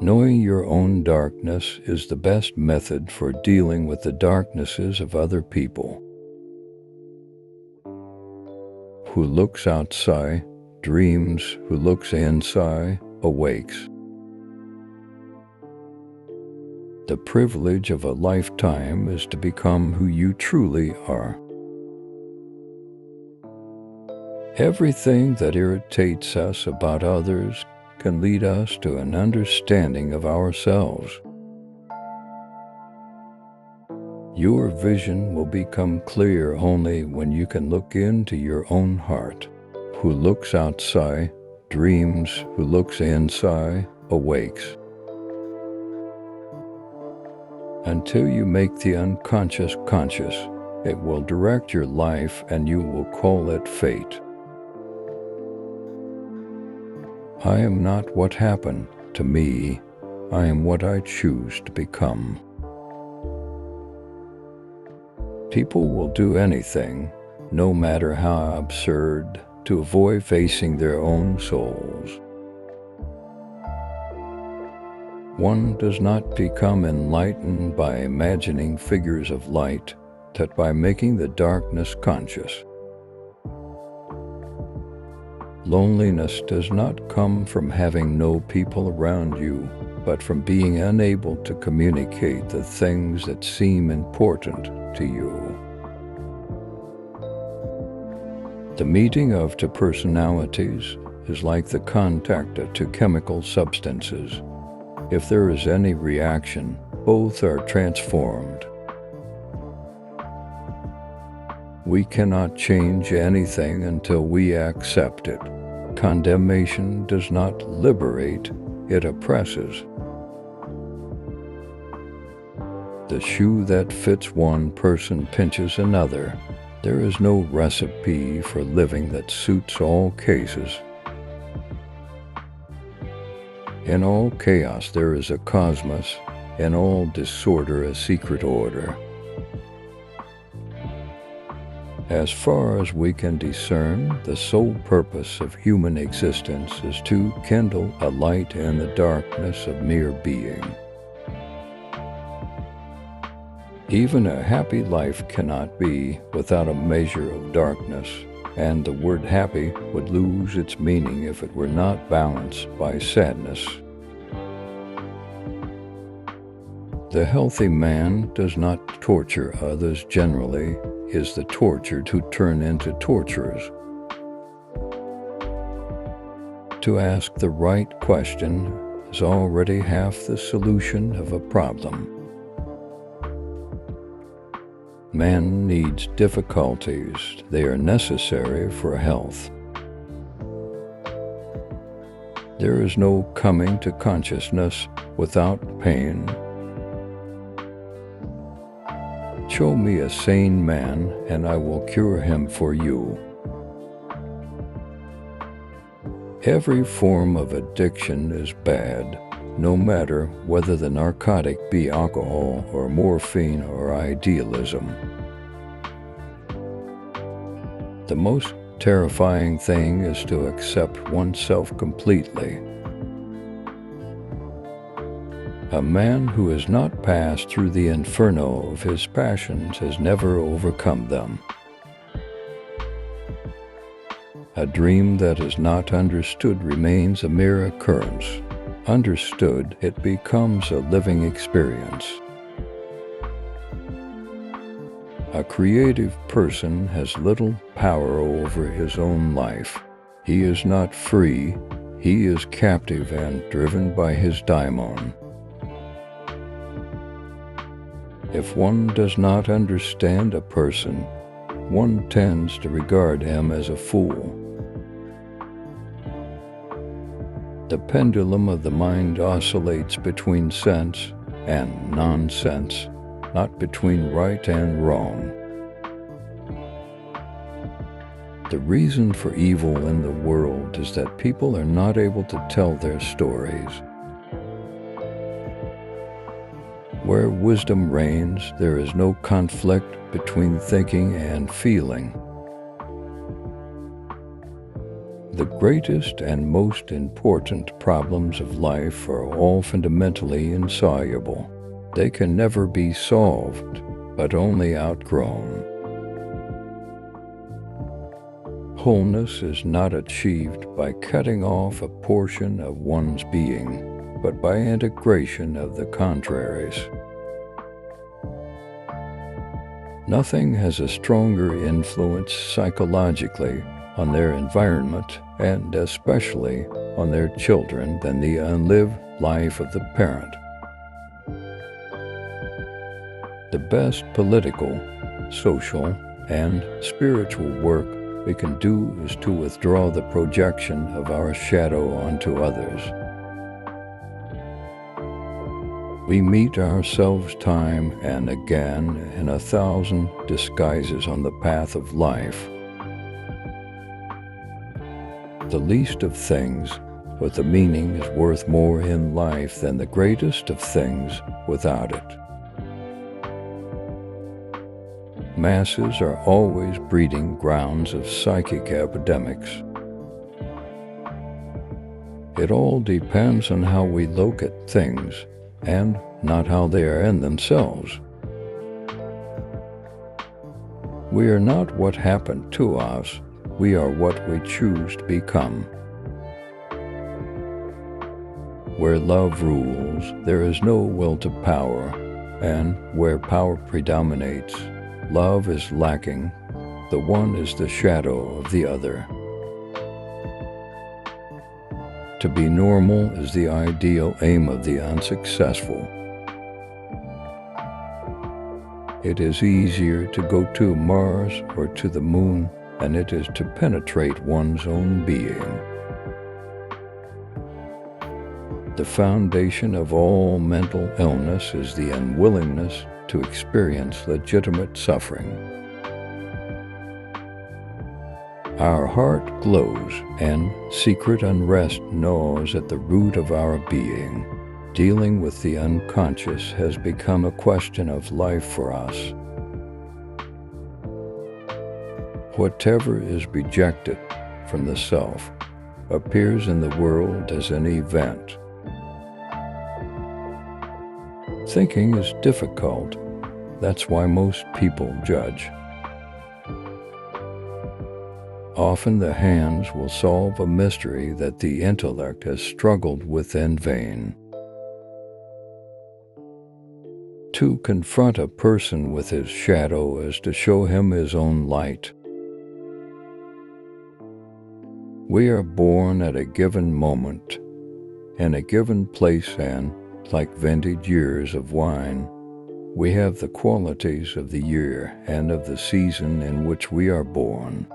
Knowing your own darkness is the best method for dealing with the darknesses of other people. Who looks outside, dreams; who looks inside, awakes. The privilege of a lifetime is to become who you truly are. Everything that irritates us about others can lead us to an understanding of ourselves. Your vision will become clear only when you can look into your own heart. Who looks outside, dreams; who looks inside, awakes. Until you make the unconscious conscious, it will direct your life and you will call it fate. I am not what happened to me. I am what I choose to become. People will do anything, no matter how absurd, to avoid facing their own souls. One does not become enlightened by imagining figures of light, but by making the darkness conscious. Loneliness does not come from having no people around you, but from being unable to communicate the things that seem important to you. The meeting of two personalities is like the contact of two chemical substances. If there is any reaction, both are transformed. We cannot change anything until we accept it. Condemnation does not liberate, it oppresses. The shoe that fits one person pinches another. There is no recipe for living that suits all cases. In all chaos there is a cosmos, in all disorder a secret order. As far as we can discern, the sole purpose of human existence is to kindle a light in the darkness of mere being. Even a happy life cannot be without a measure of darkness, and the word happy would lose its meaning if it were not balanced by sadness. The healthy man does not torture others generally, is the tortured who turn into torturers. To ask the right question is already half the solution of a problem. Man needs difficulties. They are necessary for health. There is no coming to consciousness without pain. Show me a sane man, and I will cure him for you. Every form of addiction is bad, no matter whether the narcotic be alcohol or morphine or idealism. The most terrifying thing is to accept oneself completely. A man who has not passed through the inferno of his passions has never overcome them. A dream that is not understood remains a mere occurrence. Understood, it becomes a living experience. A creative person has little power over his own life. He is not free, he is captive and driven by his daimon. If one does not understand a person, one tends to regard him as a fool. The pendulum of the mind oscillates between sense and nonsense, not between right and wrong. The reason for evil in the world is that people are not able to tell their stories. Where wisdom reigns, there is no conflict between thinking and feeling. The greatest and most important problems of life are all fundamentally insoluble. They can never be solved, but only outgrown. Wholeness is not achieved by cutting off a portion of one's being, but by integration of the contraries. Nothing has a stronger influence psychologically on their environment, and especially on their children, than the unlived life of the parent. The best political, social, and spiritual work we can do is to withdraw the projection of our shadow onto others. We meet ourselves time and again in 1,000 disguises on the path of life. The least of things with a meaning is worth more in life than the greatest of things without it. Masses are always breeding grounds of psychic epidemics. It all depends on how we look at things, and not how they are in themselves. We are not what happened to us, we are what we choose to become. Where love rules, there is no will to power, and where power predominates, love is lacking. The one is the shadow of the other. To be normal is the ideal aim of the unsuccessful. It is easier to go to Mars or to the moon than it is to penetrate one's own being. The foundation of all mental illness is the unwillingness to experience legitimate suffering. Our heart glows, and secret unrest gnaws at the root of our being. Dealing with the unconscious has become a question of life for us. Whatever is rejected from the self appears in the world as an event. Thinking is difficult. That's why most people judge. Often the hands will solve a mystery that the intellect has struggled with in vain. To confront a person with his shadow is to show him his own light. We are born at a given moment, in a given place, and, like vintage years of wine, we have the qualities of the year and of the season in which we are born.